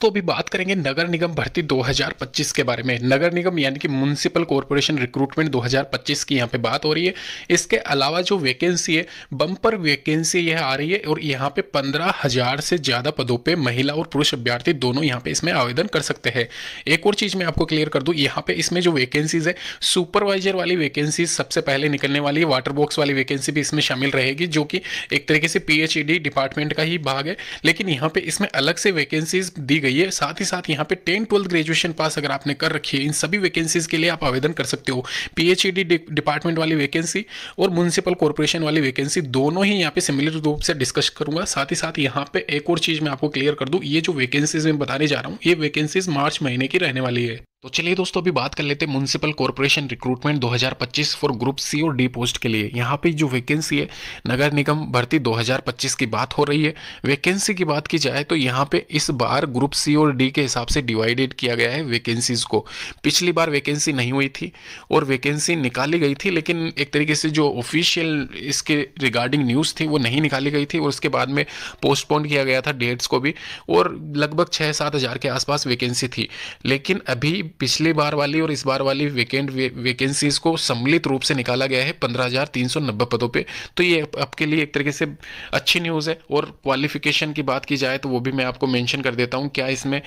तो अभी बात करेंगे नगर निगम भर्ती 2025 के बारे में। नगर निगम यानी कि म्युनिसिपल कॉरपोरेशन रिक्रूटमेंट 2025 की यहाँ पे बात हो रही है। इसके अलावा जो वैकेंसी है, बम्पर वैकेंसी यह आ रही है और यहाँ पे 15,000 से ज़्यादा पदों पे महिला और पुरुष अभ्यर्थी दोनों यहाँ पे इसमें आवेदन कर सकते हैं। एक और चीज़ मैं आपको क्लियर कर दूँ, यहाँ पे इसमें जो वैकेंसीज है, सुपरवाइजर वाली वैकेंसी सबसे पहले निकलने वाली है। वाटर बॉक्स वाली वैकेंसी भी इसमें शामिल रहेगी, जो कि एक तरीके से PhD डिपार्टमेंट का ही भाग है, लेकिन यहाँ पे इसमें अलग से वैकेंसीज दी गई है। साथ ही साथ यहाँ पे 10-12 ग्रेजुएशन पास अगर आपने कर रखी है, इन सभी वैकेंसीज के लिए आप आवेदन कर सकते हो। PhD डिपार्टमेंट वाली वैकेंसी और म्युनिसिपल कॉर्पोरेशन वाली वैकेंसी दोनों ही यहाँ पे सिमिलर रूप से डिस्कस करूंगा। साथ ही साथ यहाँ पे एक और चीज मैं आपको क्लियर कर दूं, ये जो वैकेंसीज मैं बताने जा रहा हूँ, ये वैकेंसीज मार्च महीने की रहने वाली है। तो चलिए दोस्तों, अभी बात कर लेते हैं municipal corporation recruitment 2025 for group C और डी पोस्ट के लिए। यहाँ पे जो वैकेंसी है, नगर निगम भर्ती 2025 की बात हो रही है। वैकेंसी की बात की जाए तो यहाँ पे इस बार ग्रुप सी और डी के हिसाब से डिवाइडेड किया गया है वैकेंसीज को। पिछली बार वैकेंसी नहीं हुई थी और वैकेंसी निकाली गई थी, लेकिन एक तरीके से जो ऑफिशियल इसके रिगार्डिंग न्यूज़ थी वो नहीं निकाली गई थी और उसके बाद में पोस्टपोन किया गया था डेट्स को भी, और लगभग 6-7 हज़ार के आसपास वैकेंसी थी। लेकिन अभी पिछली बार वाली और इस बार वाली वैकेंसीज को सम्मिलित रूप से निकाला गया है 15,390 पदों पे। तो ये आपके लिए एक तरीके से अच्छी न्यूज़ है। और क्वालिफिकेशन की बात की जाए तो वो भी मैं आपको मेंशन कर देता हूँ, क्या इसमें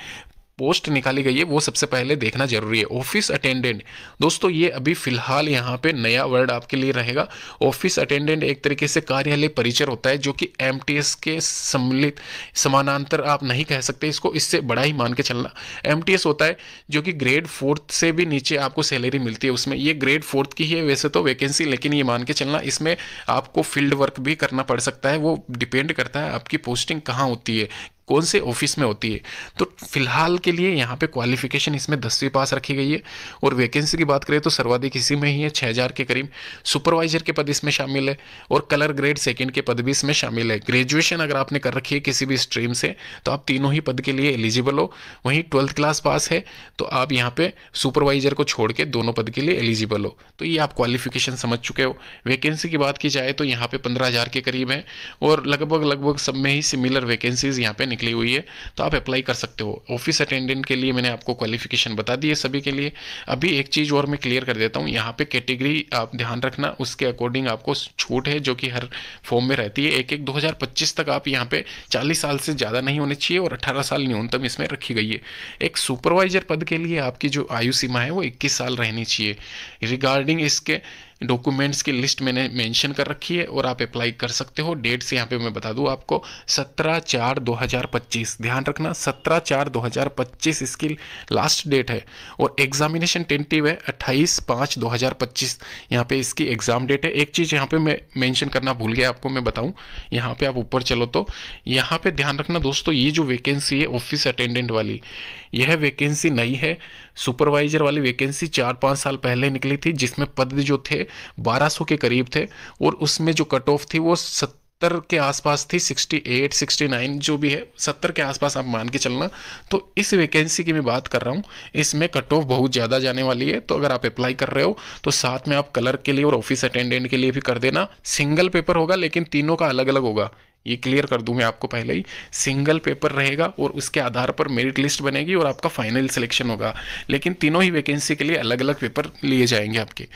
पोस्ट निकाली गई है वो सबसे पहले देखना जरूरी है। ऑफिस अटेंडेंट, दोस्तों ये अभी फिलहाल यहाँ पे नया वर्ड आपके लिए रहेगा। ऑफिस अटेंडेंट एक तरीके से कार्यालय परिचर होता है, जो कि MTS के सम्मिलित समानांतर आप नहीं कह सकते इसको, इससे बड़ा ही मान के चलना। MTS होता है जो कि ग्रेड 4 से भी नीचे आपको सैलरी मिलती है उसमें। ये ग्रेड 4 की है वैसे तो वैकेंसी, लेकिन ये मान के चलना इसमें आपको फील्ड वर्क भी करना पड़ सकता है। वो डिपेंड करता है आपकी पोस्टिंग कहाँ होती है, कौन से ऑफिस में होती है। तो फिलहाल के लिए यहाँ पे क्वालिफिकेशन इसमें 10वीं पास रखी गई है। और वैकेंसी की बात करें तो सर्वाधिक इसी में ही है, 6,000 के करीब। सुपरवाइजर के पद इसमें शामिल है और कलर ग्रेड सेकंड के पद भी इसमें शामिल है। ग्रेजुएशन अगर आपने कर रखी है किसी भी स्ट्रीम से तो आप तीनों ही पद के लिए एलिजिबल हो। वहीं 12th क्लास पास है तो आप यहाँ पे सुपरवाइजर को छोड़ के दोनों पद के लिए एलिजिबल हो। तो ये आप क्वालिफिकेशन समझ चुके हो। वैकेंसी की बात की जाए तो यहाँ पे 15,000 के करीब है और लगभग सब में ही सिमिलर वैकेंसीज यहाँ पे निकली हुई है, तो आप अप्लाई कर सकते हो। ऑफिस अटेंडेंट के लिए मैंने आपको क्वालिफिकेशन बता दी है सभी के लिए। अभी एक चीज़ और मैं क्लियर कर देता हूँ, यहाँ पे कैटेगरी आप ध्यान रखना, उसके अकॉर्डिंग आपको छूट है जो कि हर फॉर्म में रहती है। 1/1/2025 तक आप यहाँ पे 40 साल से ज़्यादा नहीं होने चाहिए और 18 साल न्यूनतम इसमें रखी गई है। एक सुपरवाइजर पद के लिए आपकी जो आयु सीमा है वो 21 साल रहनी चाहिए। रिगार्डिंग इसके डॉक्यूमेंट्स की लिस्ट मैंने मेंशन कर रखी है और आप अप्लाई कर सकते हो। डेट्स यहाँ पे मैं बता दूँ आपको, 17/4/2025, ध्यान रखना 17/4/2025 इसकी लास्ट डेट है। और एग्जामिनेशन टेंटिव है 28/5/2025, यहाँ पे इसकी एग्जाम डेट है। एक चीज़ यहाँ पे मैं मेंशन करना भूल गया आपको, मैं बताऊँ, यहाँ पे आप ऊपर चलो तो यहाँ पे ध्यान रखना दोस्तों, ये जो वैकेंसी है ऑफिस अटेंडेंट वाली, यह वैकेंसी नई है। सुपरवाइजर वाली वैकेंसी 4-5 साल पहले निकली थी, जिसमें पद जो थे 1200 के करीब थे और उसमें जो कट ऑफ थी वो 70 के आसपास थी, 68 69 जो भी है, 70 के आसपास आप मान के चलना। तो इस वैकेंसी की मैं बात कर रहा हूँ, इसमें कट ऑफ बहुत ज़्यादा जाने वाली है। तो अगर आप अप्लाई कर रहे हो तो साथ में आप कलर के लिए और ऑफिस अटेंडेंट के लिए भी कर देना। सिंगल पेपर होगा लेकिन तीनों का अलग अलग होगा, ये क्लियर कर दूं मैं आपको पहले ही। सिंगल पेपर रहेगा और उसके आधार पर मेरिट लिस्ट बनेगी और आपका फाइनल सिलेक्शन होगा, लेकिन तीनों ही वैकेंसी के लिए अलग अलग पेपर लिए जाएंगे आपके।